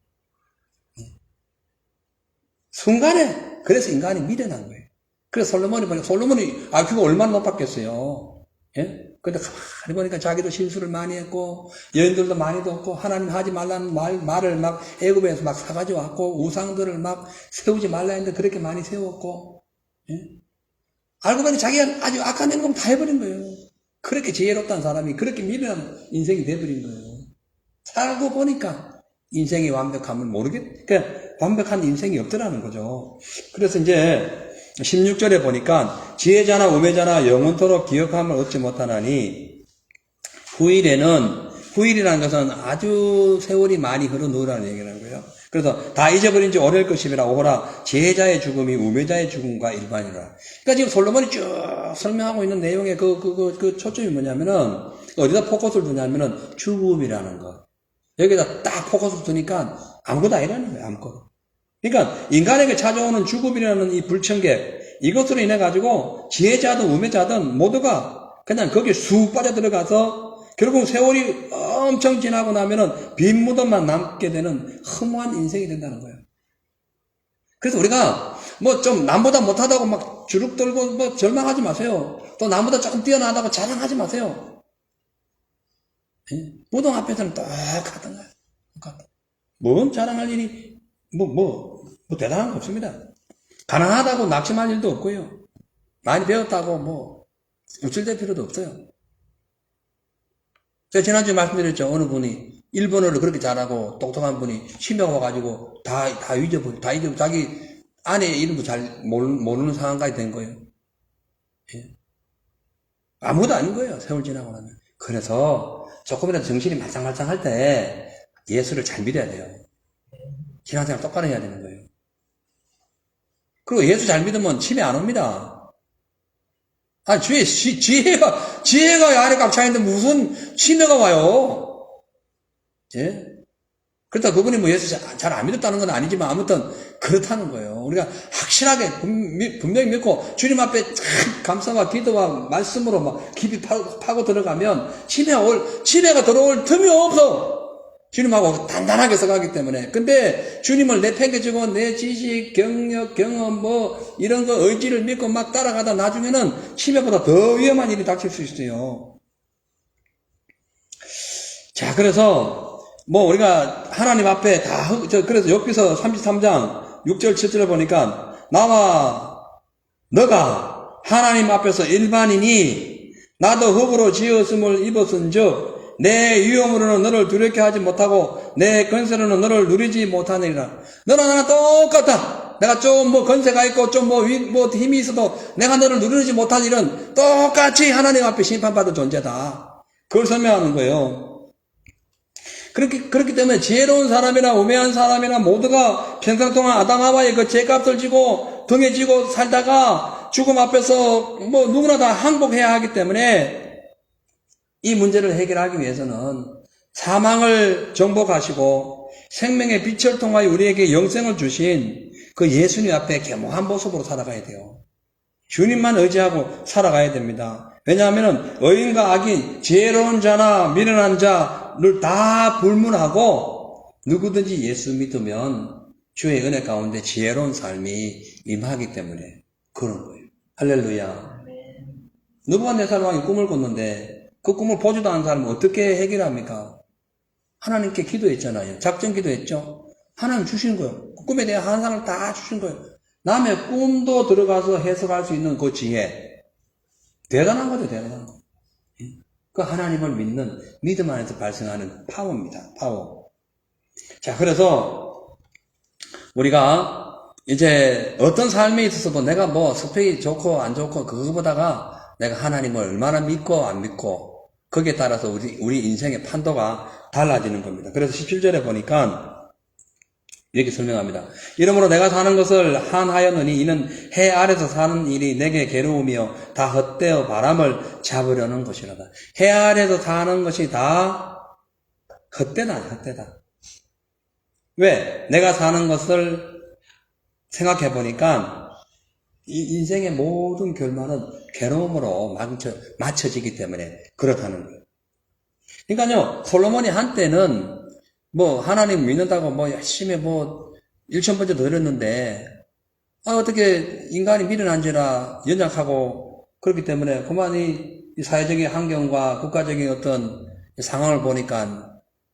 순간에, 그래서 인간이 미련한 거예요. 그래서 솔로몬이 IQ가 얼마나 높았겠어요. 예? 근데 가만히 보니까 자기도 실수를 많이 했고, 여인들도 많이 뒀고, 하나님 하지 말라는 말을 막 애굽에서 막 사가지고 왔고, 우상들을 막 세우지 말라 했는데 그렇게 많이 세웠고, 예? 알고 보니 자기가 아주 악한 행동 다 해버린 거예요. 그렇게 지혜롭다는 사람이 그렇게 미련한 인생이 돼버린 거예요. 살고 보니까 인생이 완벽함을 그러니까 완벽한 인생이 없더라는 거죠. 그래서 이제 16절에 보니까 지혜자나 우매자나 영원토록 기억함을 얻지 못하나니 후일이라는 것은 아주 세월이 많이 흐른 후라는 얘기라는 거예요. 그래서 다 잊어버린 지 오래일 것이라 오호라 지혜자의 죽음이 우매자의 죽음과 일반이라. 그러니까 지금 솔로몬이 쭉 설명하고 있는 내용의 그 초점이 뭐냐면은 어디다 포커스를 두냐면은 죽음이라는 거. 여기다 딱 포커스를 두니까 아무것도 아니라는 거예요. 아무것도. 그러니까 인간에게 찾아오는 죽음이라는 이 불청객, 이것으로 인해 가지고 지혜자든 우매자든 모두가 그냥 거기에 쑥 빠져들어가서 결국 세월이 엄청 지나고 나면은 빈 무덤만 남게 되는 허무한 인생이 된다는 거예요. 그래서 우리가 좀 남보다 못하다고 막 주눅 들고 절망하지 마세요. 또 남보다 조금 뛰어나다고 자랑하지 마세요. 예? 무덤 앞에서는 똑같은 거예요. 똑같아. 뭔 자랑할 일이 대단한 거 없습니다. 가난하다고 낙심할 일도 없고요. 많이 배웠다고 우쭐댈 필요도 없어요. 제가 지난주에 말씀드렸죠. 어느 분이 일본어를 그렇게 잘하고 똑똑한 분이 치명 와가지고 다 잊어버리고 자기 아내 이름도 잘 모르는 상황까지 된 거예요. 예. 아무것도 아닌 거예요. 세월 지나고 나면. 그래서 조금이라도 정신이 말짱말짱할 때 예수를 잘 믿어야 돼요. 신앙생활 똑바로 해야 되는 거예요. 그리고 예수 잘 믿으면 치매 안 옵니다. 아니, 지혜가 아래 꽉 차있는데 무슨 치매가 와요? 예? 그렇다 그분이 뭐 예수 잘 안 믿었다는 건 아니지만 아무튼 그렇다는 거예요. 우리가 확실하게 분명히 믿고 주님 앞에 감사와 기도와 말씀으로 막 깊이 파고 들어가면 치매가 들어올 틈이 없어. 주님하고 단단하게 서가기 때문에. 근데 주님을 내팽개치고 내 지식, 경력, 경험 이런 거 의지를 믿고 막 따라가다 나중에는 치매보다 더 위험한 일이 닥칠 수 있어요. 자, 그래서 우리가 하나님 앞에 그래서 욥기서 33장 6절 7절을 보니까 나와 너가 하나님 앞에서 일반이니 나도 흙으로 지었음을 입었은즉 내 위엄으로는 너를 두렵게 하지 못하고 내 건세로는 너를 누리지 못하느니라. 너랑 나랑 똑같아. 내가 좀 건세가 있고 좀 힘이 있어도 내가 너를 누리지 못할 일은 똑같이 하나님 앞에 심판받을 존재다. 그걸 설명하는 거예요. 그렇기 때문에 지혜로운 사람이나 우매한 사람이나 모두가 평생 동안 아담 하와의 그 죄값을 지고 등에 지고 살다가 죽음 앞에서 누구나 다 항복해야 하기 때문에 이 문제를 해결하기 위해서는 사망을 정복하시고 생명의 빛을 통하여 우리에게 영생을 주신 그 예수님 앞에 겸허한 모습으로 살아가야 돼요. 주님만 의지하고 살아가야 됩니다. 왜냐하면 의인과 악인, 지혜로운 자나 미련한 자를 다 불문하고 누구든지 예수 믿으면 주의 은혜 가운데 지혜로운 삶이 임하기 때문에 그런 거예요. 할렐루야. 느부갓네살 왕이 꿈을 꿨는데 그 꿈을 보지도 않은 사람은 어떻게 해결합니까? 하나님께 기도했잖아요. 작전 기도했죠. 하나님 주신 거예요. 그 꿈에 대한 환상을 다 주신 거예요. 남의 꿈도 들어가서 해석할 수 있는 그 지혜. 대단한 거죠, 대단한 거. 그 하나님을 믿는 믿음 안에서 발생하는 파워입니다. 파워. 자, 그래서 우리가 이제 어떤 삶에 있어서도 내가 스펙이 좋고 안 좋고 그거보다가 내가 하나님을 얼마나 믿고 안 믿고 거기에 따라서 우리 인생의 판도가 달라지는 겁니다. 그래서 17절에 보니까 이렇게 설명합니다. 이러므로 내가 사는 것을 한하였느니 이는 해 아래서 사는 일이 내게 괴로우며 다 헛되어 바람을 잡으려는 것이라다. 해 아래서 사는 것이 다 헛되다. 왜? 내가 사는 것을 생각해 보니까 이 인생의 모든 결말은 괴로움으로 맞춰지기 때문에 그렇다는 거예요. 그러니까요, 솔로몬이 한때는 하나님 믿는다고 열심히 1000번째 더 드렸는데, 어떻게 인간이 미련한지라 연약하고 그렇기 때문에 그만 이 사회적인 환경과 국가적인 어떤 상황을 보니까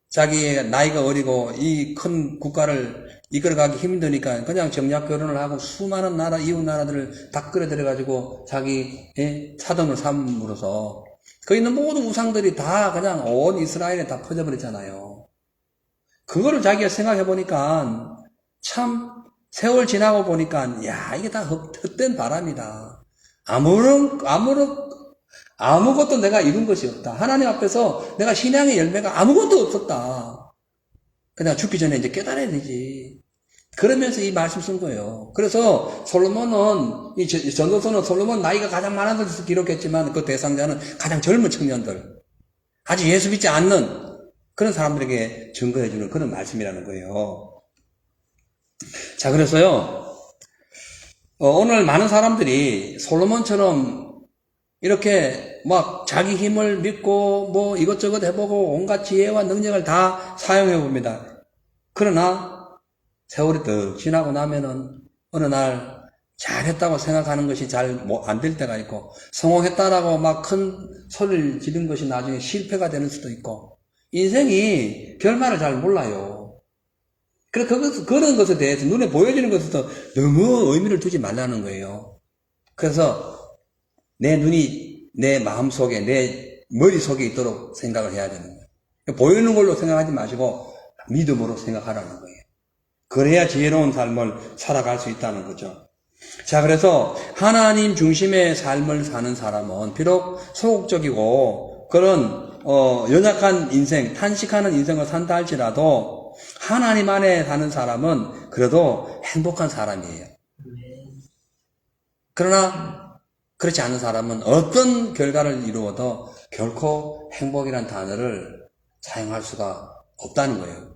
자기의 나이가 어리고 이 큰 국가를 이끌어가기 힘드니까 그냥 정략 결혼을 하고 수많은 이웃 나라들을 다 끌어들여가지고 자기 사돈을 삼으로써 거기 있는 모든 우상들이 다 그냥 온 이스라엘에 다 퍼져버렸잖아요. 그거를 자기가 생각해보니까 참 세월 지나고 보니까 이게 다 헛된 바람이다. 아무것도 내가 이룬 것이 없다. 하나님 앞에서 내가 신앙의 열매가 아무것도 없었다. 그냥 죽기 전에 이제 깨달아야 되지. 그러면서 이 말씀 쓴 거예요. 그래서 솔로몬은, 이 전도서는 솔로몬 나이가 가장 많아서 기록했지만 그 대상자는 가장 젊은 청년들, 아직 예수 믿지 않는 그런 사람들에게 증거해주는 그런 말씀이라는 거예요. 자, 그래서요, 오늘 많은 사람들이 솔로몬처럼 이렇게 자기 힘을 믿고 이것저것 해보고 온갖 지혜와 능력을 다 사용해 봅니다. 그러나 세월이 더 지나고 나면은 어느 날 잘했다고 생각하는 것이 잘 안 될 때가 있고 성공했다라고 큰 소리를 지른 것이 나중에 실패가 되는 수도 있고 인생이 결말을 잘 몰라요. 그래서 그런 것에 대해서 눈에 보여지는 것에서 너무 의미를 두지 말라는 거예요. 그래서 내 눈이 내 마음속에 내 머릿속에 있도록 생각을 해야 되는 거예요. 보이는 걸로 생각하지 마시고 믿음으로 생각하라는 거예요. 그래야 지혜로운 삶을 살아갈 수 있다는 거죠. 자, 그래서 하나님 중심의 삶을 사는 사람은 비록 소극적이고 그런 연약한 인생, 탄식하는 인생을 산다 할지라도 하나님 안에 사는 사람은 그래도 행복한 사람이에요. 그러나 그렇지 않은 사람은 어떤 결과를 이루어도 결코 행복이란 단어를 사용할 수가 없다는 거예요.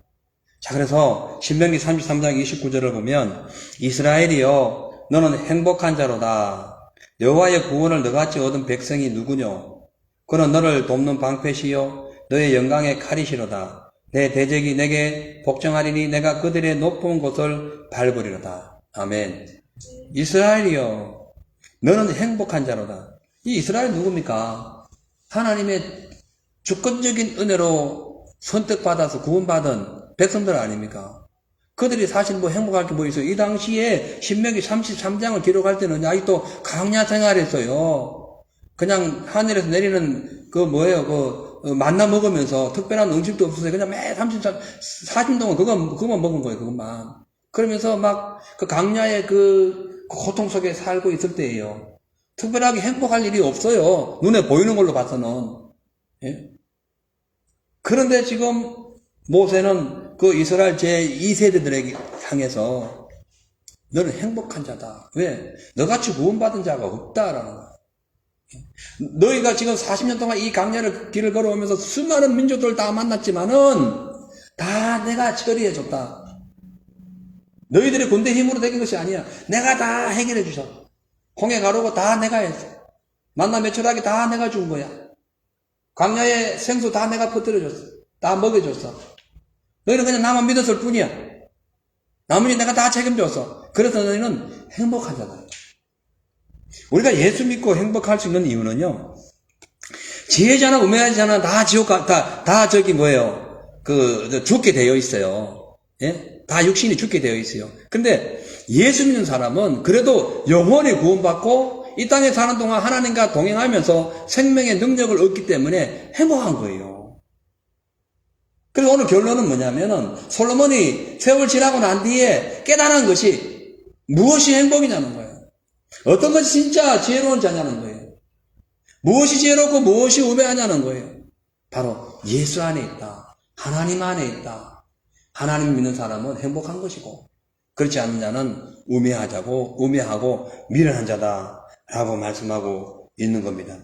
자, 그래서 신명기 33장 29절을 보면 이스라엘이여 너는 행복한 자로다. 여호와의 구원을 너같이 얻은 백성이 누구뇨? 그는 너를 돕는 방패시요 너의 영광의 칼이시로다. 내 대적이 내게 복종하리니 내가 그들의 높은 곳을 밟으리로다. 아멘. 이스라엘이여 너는 행복한 자로다. 이 이스라엘 누굽니까? 하나님의 주권적인 은혜로 선택받아서 구원받은 백성들 아닙니까? 그들이 사실 뭐 행복할 게 뭐 있어요? 이 당시에 신명기 33장을 기록할 때는 아직도 강야 생활했어요. 그냥 하늘에서 내리는 그 뭐예요? 만나 먹으면서 특별한 음식도 없었어요. 그냥 매 40 동안 그것만 먹은 거예요. 그것만. 그러면서 막 그 강야의 그 고통 속에 살고 있을 때예요. 특별하게 행복할 일이 없어요. 눈에 보이는 걸로 봐서는. 예? 그런데 지금 모세는 그 이스라엘 제2세대들에게 향해서 너는 행복한 자다. 왜? 너같이 구원받은 자가 없다라는 거야. 너희가 지금 40년 동안 이 강야를 길을 걸어오면서 수많은 민족들 다 만났지만은 다 내가 처리해줬다. 너희들의 군대 힘으로 되는 것이 아니야. 내가 다 해결해 주셨어. 홍해 가로고 다 내가 했어. 만나 매출하게 다 내가 준 거야. 광야의 생수 다 내가 퍼뜨려줬어. 다 먹여줬어. 너희는 그냥 나만 믿었을 뿐이야. 나머지 내가 다 책임졌어. 그래서 너희는 행복한 자다. 우리가 예수 믿고 행복할 수 있는 이유는요. 지혜자나 우매하자나 다 지옥 다 저기 뭐예요. 죽게 되어 있어요. 예? 다 육신이 죽게 되어 있어요. 근데 예수 믿는 사람은 그래도 영원히 구원받고 이 땅에 사는 동안 하나님과 동행하면서 생명의 능력을 얻기 때문에 행복한 거예요. 그래서 오늘 결론은 뭐냐면은 솔로몬이 세월 지나고 난 뒤에 깨달은 것이 무엇이 행복이냐는 거예요. 어떤 것이 진짜 지혜로운 자냐는 거예요. 무엇이 지혜롭고 무엇이 우매하냐는 거예요. 바로 예수 안에 있다. 하나님 안에 있다. 하나님 믿는 사람은 행복한 것이고 그렇지 않는 자는 우매하고 미련한 자다라고 말씀하고 있는 겁니다.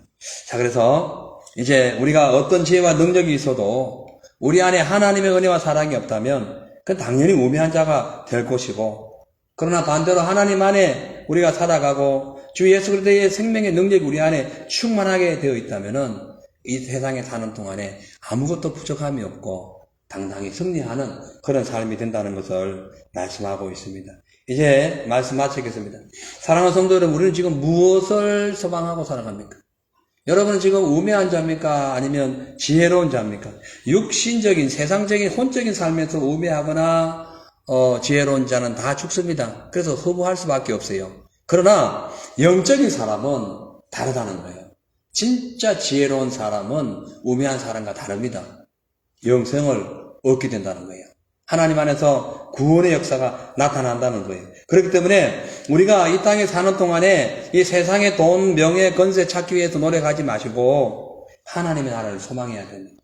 자, 그래서 이제 우리가 어떤 지혜와 능력이 있어도 우리 안에 하나님의 은혜와 사랑이 없다면 그건 당연히 우매한 자가 될 것이고, 그러나 반대로 하나님 안에 우리가 살아가고 주 예수 그리스도의 생명의 능력이 우리 안에 충만하게 되어 있다면은 이 세상에 사는 동안에 아무것도 부족함이 없고 당당히 승리하는 그런 삶이 된다는 것을 말씀하고 있습니다. 이제 말씀 마치겠습니다. 사랑하는 성도 여러분, 우리는 지금 무엇을 소망하고 살아갑니까? 여러분은 지금 우매한 자입니까? 아니면 지혜로운 자입니까? 육신적인, 세상적인, 혼적인 삶에서 우매하거나 지혜로운 자는 다 죽습니다. 그래서 허무할 수밖에 없어요. 그러나 영적인 사람은 다르다는 거예요. 진짜 지혜로운 사람은 우매한 사람과 다릅니다. 영생을 얻게 된다는 거예요. 하나님 안에서 구원의 역사가 나타난다는 거예요. 그렇기 때문에 우리가 이 땅에 사는 동안에 이 세상의 돈, 명예, 건세 찾기 위해서 노력하지 마시고 하나님의 나라를 소망해야 됩니다.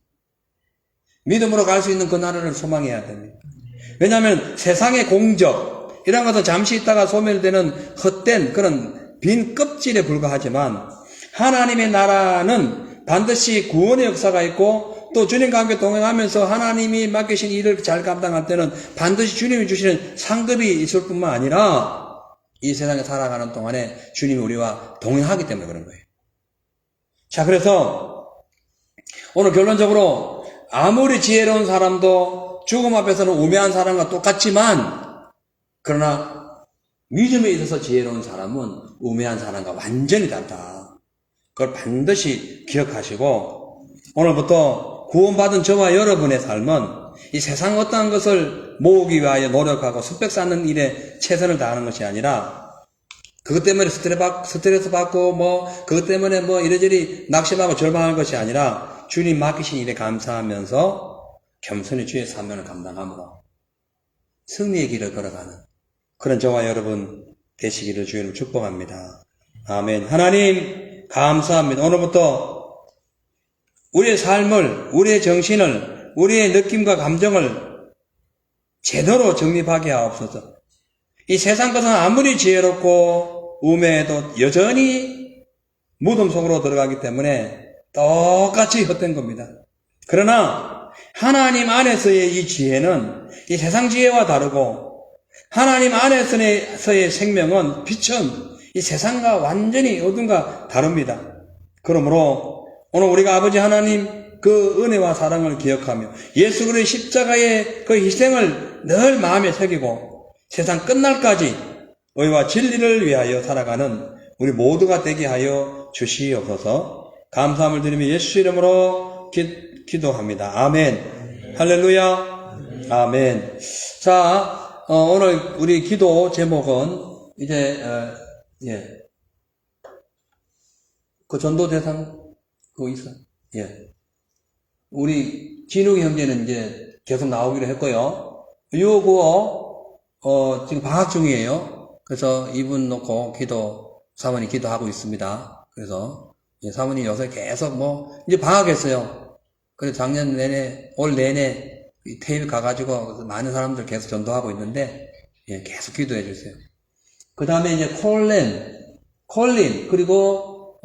믿음으로 갈 수 있는 그 나라를 소망해야 됩니다. 왜냐하면 세상의 공적 이런 것은 잠시 있다가 소멸되는 헛된 그런 빈 껍질에 불과하지만 하나님의 나라는 반드시 구원의 역사가 있고 또 주님과 함께 동행하면서 하나님이 맡기신 일을 잘 감당할 때는 반드시 주님이 주시는 상급이 있을 뿐만 아니라 이 세상에 살아가는 동안에 주님이 우리와 동행하기 때문에 그런 거예요. 자, 그래서 오늘 결론적으로 아무리 지혜로운 사람도 죽음 앞에서는 우매한 사람과 똑같지만 그러나 믿음에 있어서 지혜로운 사람은 우매한 사람과 완전히 다르다. 그걸 반드시 기억하시고 오늘부터 구원받은 저와 여러분의 삶은 이 세상 어떠한 것을 모으기 위하여 노력하고 스펙 쌓는 일에 최선을 다하는 것이 아니라 그것 때문에 스트레스 받고 그것 때문에 이래저래 낙심하고 절망하는 것이 아니라 주님 맡기신 일에 감사하면서 겸손히 주의 사명을 감당함으로 승리의 길을 걸어가는 그런 저와 여러분 되시기를 주님 축복합니다. 아멘. 하나님 감사합니다. 오늘부터 우리의 삶을, 우리의 정신을, 우리의 느낌과 감정을 제대로 정립하게 하옵소서. 이 세상 것은 아무리 지혜롭고 우매해도 여전히 무덤 속으로 들어가기 때문에 똑같이 헛된 겁니다. 그러나 하나님 안에서의 이 지혜는 이 세상 지혜와 다르고, 하나님 안에서의 생명은, 빛은 이 세상과 완전히 어둠과 다릅니다. 그러므로 오늘 우리가 아버지 하나님 그 은혜와 사랑을 기억하며 예수 그리스도의 십자가의 그 희생을 늘 마음에 새기고 세상 끝날까지 의와 진리를 위하여 살아가는 우리 모두가 되게 하여 주시옵소서. 감사함을 드리며 예수 이름으로 기도합니다. 아멘. 할렐루야. 아멘. 자, 오늘 우리 기도 제목은 이제 그 전도 대상 그거 있어. 우리 진욱이 형제는 이제 계속 나오기로 했고요. 유구호 지금 방학 중이에요. 그래서 이분 놓고 사모님 기도하고 있습니다. 그래서 사모님 요새 계속 이제 방학했어요. 그래서 작년 내내, 올 내내 테일 가가지고 많은 사람들 계속 전도하고 있는데, 계속 기도해 주세요. 그 다음에 이제 콜린, 그리고,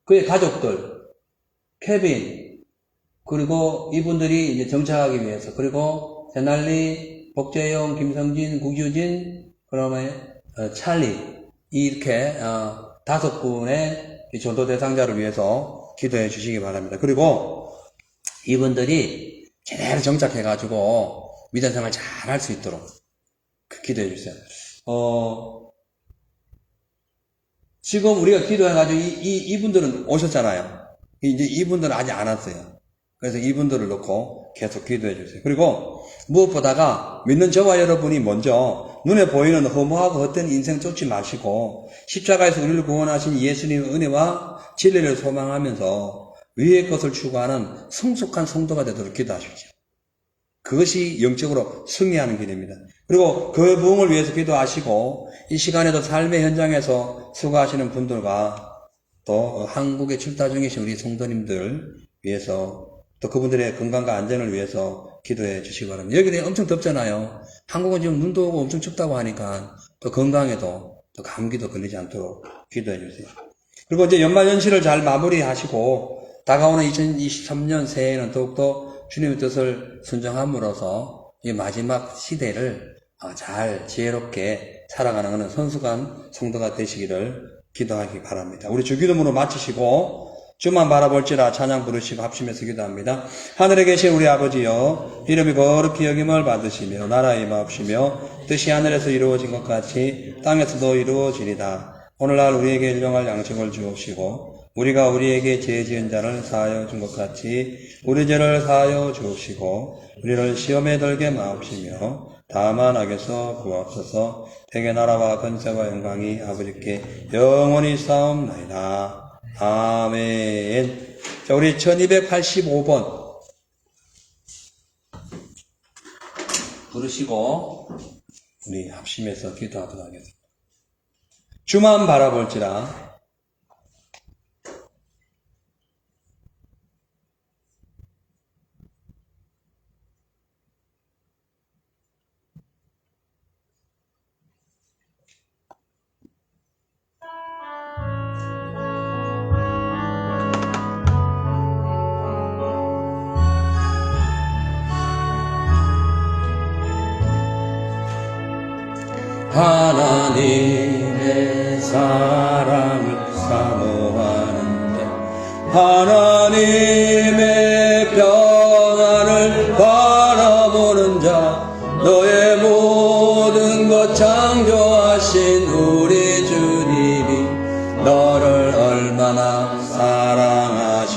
그의 가족들, 케빈, 그리고 이분들이 이제 정착하기 위해서, 그리고 제날리, 복재영, 김성진, 구규진, 그다음에 찰리, 이렇게 5분의 전도 대상자를 위해서 기도해 주시기 바랍니다. 그리고 이분들이 제대로 정착해가지고 믿음 생활 잘 할 수 있도록 기도해 주세요. 지금 우리가 기도해가지고 이분들은 오셨잖아요. 이제 이분들은 아직 안 왔어요. 그래서 이분들을 놓고 계속 기도해 주세요. 그리고 무엇보다가 믿는 저와 여러분이 먼저 눈에 보이는 허무하고 헛된 인생 쫓지 마시고 십자가에서 우리를 구원하신 예수님의 은혜와 진리를 소망하면서 위의 것을 추구하는 성숙한 성도가 되도록 기도하십시오. 그것이 영적으로 승리하는 길입니다. 그리고 그 부흥을 위해서 기도하시고 이 시간에도 삶의 현장에서 수고하시는 분들과 또 한국에 출타 중이신 우리 성도님들 위해서 또 그분들의 건강과 안전을 위해서 기도해 주시기 바랍니다. 여기는 엄청 덥잖아요. 한국은 지금 눈도 오고 엄청 춥다고 하니까 또 건강에도 또 감기도 걸리지 않도록 기도해 주세요. 그리고 이제 연말연시를 잘 마무리하시고 다가오는 2023년 새해에는 더욱더 주님의 뜻을 순종함으로써 이 마지막 시대를 잘 지혜롭게 살아가는 것은 성숙한 성도가 되시기를 기도하기 바랍니다. 우리 주기도문으로 마치시고 주만 바라볼지라 찬양 부르시고 합심해서 기도합니다. 하늘에 계신 우리 아버지여, 이름이 거룩히 여김을 받으시며 나라의 임하옵시며 뜻이 하늘에서 이루어진 것 같이 땅에서도 이루어지리다. 오늘날 우리에게 일용할 양식을 주옵시고 우리가 우리에게 죄 지은 자를 사하여 준 것 같이 우리 죄를 사하여 주옵시고 우리를 시험에 들게 마옵시며 다만 악에서 구하옵소서. 대개 나라와 권세와 영광이 아버지께 영원히 싸움나이다. 아멘. 자, 우리 1285번 부르시고 우리 합심해서 기도하도록 하겠습니다. 주만 바라볼지라. 하나님의 사랑을 사모하는 자, 하나님의 평안을 바라보는 자, 너의 모든 것 창조하신 우리 주님이 너를 얼마나 사랑하시는지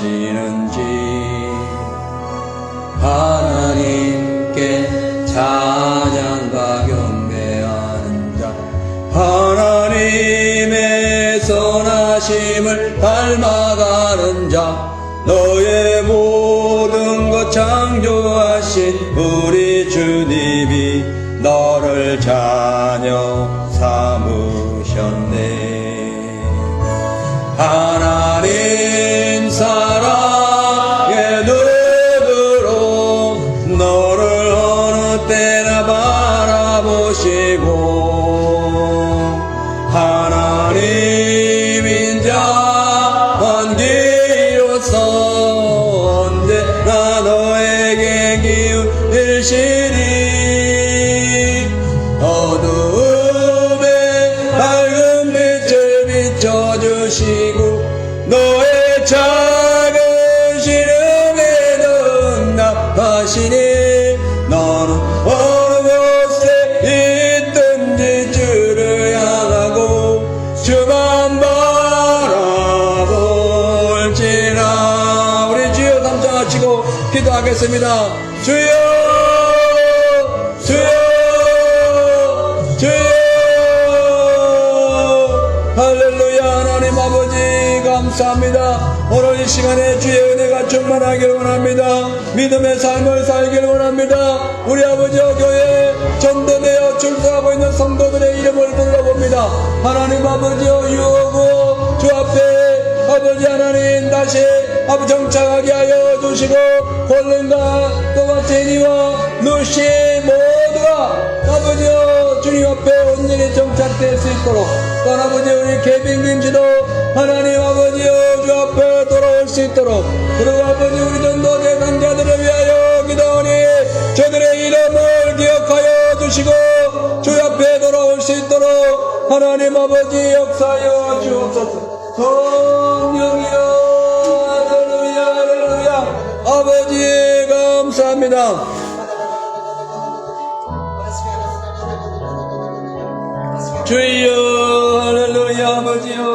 하나님께 찬양과 경배하는 자, 하나님의 선하심을 닮아가는 자, 너의 모든 것 창조하신 우리 주님이 자녀 삼으셨네. 하나님 사랑의 눈으로 너를 어느 때나 바라보시고 하나님 인자한 기로서 언제나 너에게 기울이시리. 어두움에 밝은 빛을 비춰주시고 너의 작은 시름에 능답하시니 너는 어느 곳에 있든지 주를 향하고 주만 바라볼지라. 우리 주여 감사하시고 기도하겠습니다. 주여 주여 주여. 할렐루야. 하나님 아버지 감사합니다. 오늘 이 시간에 주의 은혜가 충만하길 원합니다. 믿음의 삶을 살길 원합니다. 우리 아버지와 교회에 전도되어 출석하고 있는 성도들의 이름을 불러봅니다. 하나님 아버지여 유오고 주 앞에 아버지 하나님 다시 아버지 정착하게 하여 주시고 콜린과 또한 제니와 루시 모두가 아버지여 주님 앞에 온전히 정착될 수 있도록 또 아버지 우리 개빈 김씨도 하나님 아버지여 주 앞에 돌아올 수 있도록 그리고 아버지 우리 전도 대상자들을 위하여 기도하니 저들의 이름을 기억하여 주시고 주 앞에 돌아올 수 있도록 하나님 아버지 역사하여 주옵소서. 성령이여 할렐루야 할렐루야. 아버지 감사합니다. 주여 할렐루야. 아버지여